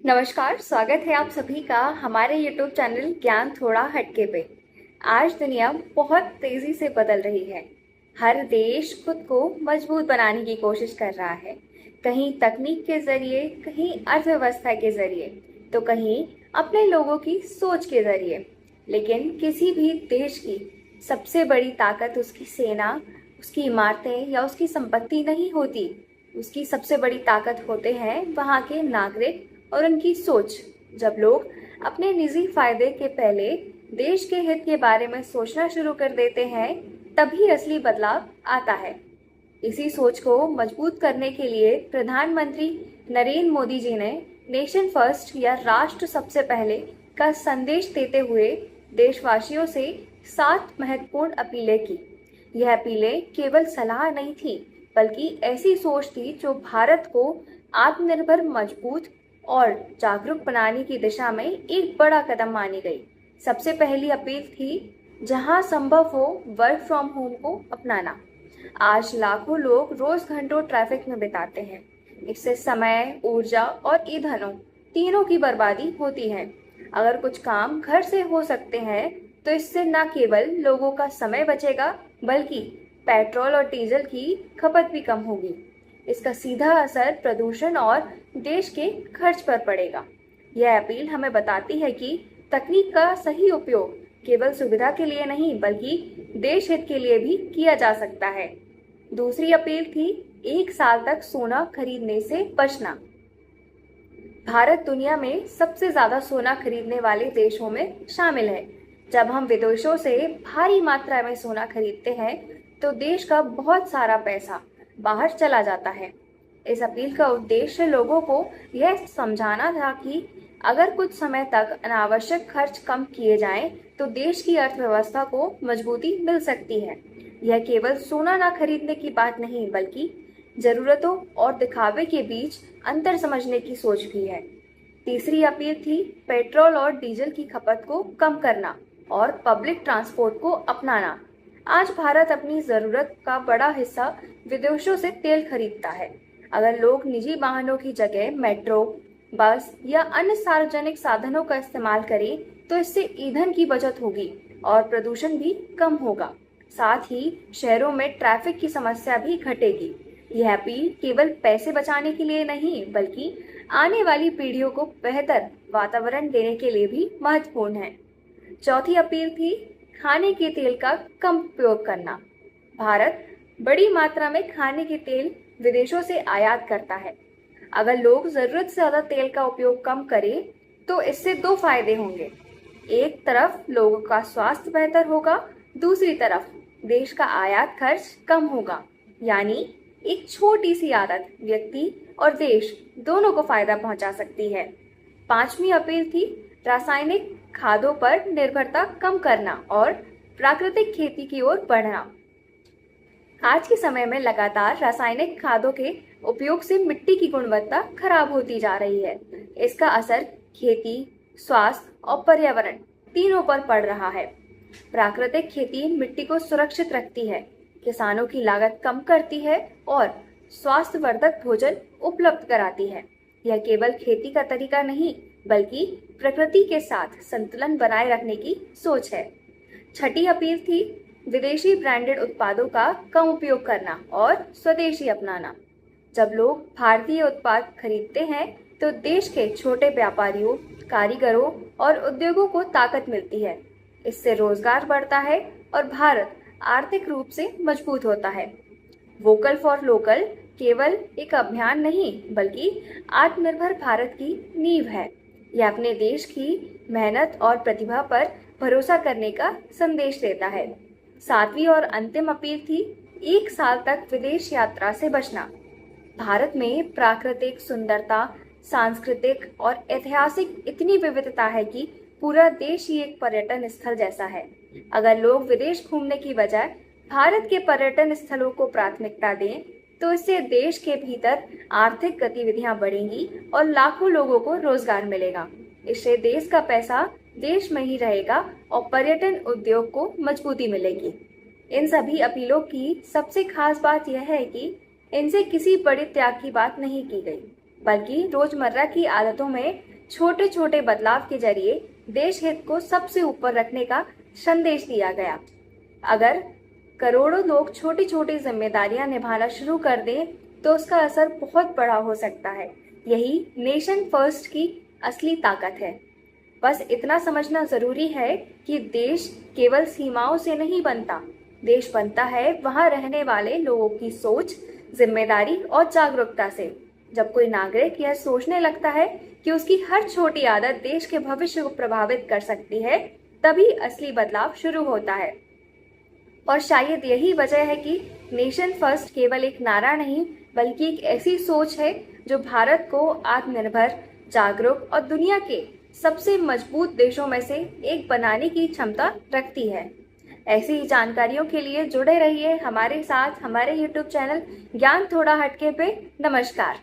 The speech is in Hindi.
नमस्कार, स्वागत है आप सभी का हमारे YouTube चैनल ज्ञान थोड़ा हटके पे। आज दुनिया बहुत तेजी से बदल रही है। हर देश खुद को मजबूत बनाने की कोशिश कर रहा है, कहीं तकनीक के जरिए, कहीं अर्थव्यवस्था के जरिए, तो कहीं अपने लोगों की सोच के जरिए। लेकिन किसी भी देश की सबसे बड़ी ताकत उसकी सेना, उसकी इमारतें या उसकी संपत्ति नहीं होती। उसकी सबसे बड़ी ताकत होते हैं वहाँ के नागरिक और उनकी सोच। जब लोग अपने निजी फायदे के पहले देश के हित के बारे में सोचना शुरू कर देते हैं, तभी असली बदलाव आता है। इसी सोच को मजबूत करने के लिए प्रधानमंत्री नरेंद्र मोदी जी ने नेशन फर्स्ट या राष्ट्र सबसे पहले का संदेश देते हुए देशवासियों से 7 महत्वपूर्ण अपीलें की। यह अपीलें केवल सलाह नहीं थी, बल्कि ऐसी सोच थी जो भारत को आत्मनिर्भर, मजबूत और जागरूक बनाने की दिशा में एक बड़ा कदम मानी गई। सबसे पहली अपील थी, जहां संभव हो वर्क फ्रॉम होम को अपनाना। आज लाखों लोग रोज घंटों ट्रैफिक में बिताते हैं। इससे समय, ऊर्जा और ईंधनों तीनों की बर्बादी होती है। अगर कुछ काम घर से हो सकते हैं तो इससे न केवल लोगों का समय बचेगा, बल्कि पेट्रोल और डीजल की खपत भी कम होगी। इसका सीधा असर प्रदूषण और देश के खर्च पर पड़ेगा। यह अपील हमें बताती है कि तकनीक का सही उपयोग केवल सुविधा के लिए नहीं, बल्कि देश हित के लिए भी किया जा सकता है। दूसरी अपील थी, 1 साल तक सोना खरीदने से बचना। भारत दुनिया में सबसे ज्यादा सोना खरीदने वाले देशों में शामिल है। जब हम विदेशों से भारी मात्रा में सोना खरीदते हैं, तो देश का बहुत सारा पैसा बाहर चला जाता है। इस अपील का उद्देश्य लोगों को यह समझाना था कि अगर कुछ समय तक अनावश्यक खर्च कम किए जाएं, तो देश की अर्थव्यवस्था को मजबूती मिल सकती है। यह केवल सोना ना खरीदने की बात नहीं, बल्कि जरूरतों और दिखावे के बीच अंतर समझने की सोच भी है। तीसरी अपील थी, पेट्रोल और डीजल की खपत को कम करना और पब्लिक ट्रांसपोर्ट को अपनाना। आज भारत अपनी जरूरत का बड़ा हिस्सा विदेशों से तेल खरीदता है। अगर लोग निजी वाहनों की जगह मेट्रो, बस या अन्य सार्वजनिक साधनों का इस्तेमाल करें, तो इससे ईंधन की बचत होगी और प्रदूषण भी कम होगा। साथ ही शहरों में ट्रैफिक की समस्या भी घटेगी। यह अपील केवल पैसे बचाने के लिए नहीं, बल्कि आने वाली पीढ़ियों को बेहतर वातावरण देने के लिए भी महत्वपूर्ण है। चौथी अपील थी, खाने के तेल का कम उपयोग करना। भारत बड़ी मात्रा में खाने के तेल विदेशों से आयात करता है। अगर लोग जरूरत से ज्यादा तेल का उपयोग कम करें, तो इससे 2 फायदे होंगे। एक तरफ लोगों का स्वास्थ्य बेहतर होगा, दूसरी तरफ देश का आयात खर्च कम होगा। यानी एक छोटी सी आदत व्यक्ति और देश दोनों को फायदा पहुंचा सकती है। पांचवी अपील थी, रासायनिक खादों पर निर्भरता कम करना और प्राकृतिक खेती की ओर बढ़ना। आज के समय में लगातार रासायनिक खादों के उपयोग से मिट्टी की गुणवत्ता खराब होती जा रही है। इसका असर खेती, स्वास्थ्य और पर्यावरण तीनों पर पड़ रहा है। प्राकृतिक खेती मिट्टी को सुरक्षित रखती है, किसानों की लागत कम करती है और स्वास्थ्यवर्धक भोजन उपलब्ध कराती है। यह केवल खेती का तरीका नहीं, बल्कि प्रकृति के साथ संतुलन बनाए रखने की सोच है। छठी अपील थी, विदेशी ब्रांडेड उत्पादों का कम उपयोग करना और स्वदेशी अपनाना। जब लोग भारतीय उत्पाद खरीदते हैं, तो देश के छोटे व्यापारियों, कारीगरों और उद्योगों को ताकत मिलती है। इससे रोजगार बढ़ता है और भारत आर्थिक रूप से मजबूत होता है। वोकल फॉर लोकल केवल एक अभियान नहीं, बल्कि आत्मनिर्भर भारत की नींव है। यह अपने देश की मेहनत और प्रतिभा पर भरोसा करने का संदेश देता है। सातवीं और अंतिम अपील थी, 1 साल तक विदेश यात्रा से बचना। भारत में प्राकृतिक सुंदरता, सांस्कृतिक और ऐतिहासिक इतनी विविधता है कि पूरा देश ही एक पर्यटन स्थल जैसा है। अगर लोग विदेश घूमने की बजाय भारत के पर्यटन स्थलों को प्राथमिकता दें, तो इससे देश के भीतर आर्थिक गतिविधियां बढ़ेंगी और लाखों लोगों को रोजगार मिलेगा। इससे देश का पैसा देश में ही रहेगा और पर्यटन उद्योग को मजबूती मिलेगी। इन सभी अपीलों की सबसे खास बात यह है कि इनसे किसी बड़े त्याग की बात नहीं की गई, बल्कि रोजमर्रा की आदतों में छोटे छोटे बदलाव के जरिए देश हित को सबसे ऊपर रखने का संदेश दिया गया। अगर करोड़ों लोग छोटी छोटी जिम्मेदारियां निभाना शुरू कर दें तो उसका असर बहुत बड़ा हो सकता है। यही नेशन फर्स्ट की असली ताकत है। बस इतना समझना जरूरी है कि देश केवल सीमाओं से नहीं बनता। देश बनता है वहां रहने वाले लोगों की सोच, जिम्मेदारी और जागरूकता से। जब कोई नागरिक यह सोचने लगता है कि उसकी हर छोटी आदत देश के भविष्य को प्रभावित कर सकती है, तभी असली बदलाव शुरू होता है। और शायद यही वजह है कि नेशन फर्स्ट केवल एक नारा नहीं, बल्कि एक ऐसी सोच है जो भारत को आत्मनिर्भर, जागरूक और दुनिया के सबसे मजबूत देशों में से एक बनाने की क्षमता रखती है। ऐसी ही जानकारियों के लिए जुड़े रहिए हमारे साथ हमारे YouTube चैनल ज्ञान थोड़ा हटके पे। नमस्कार।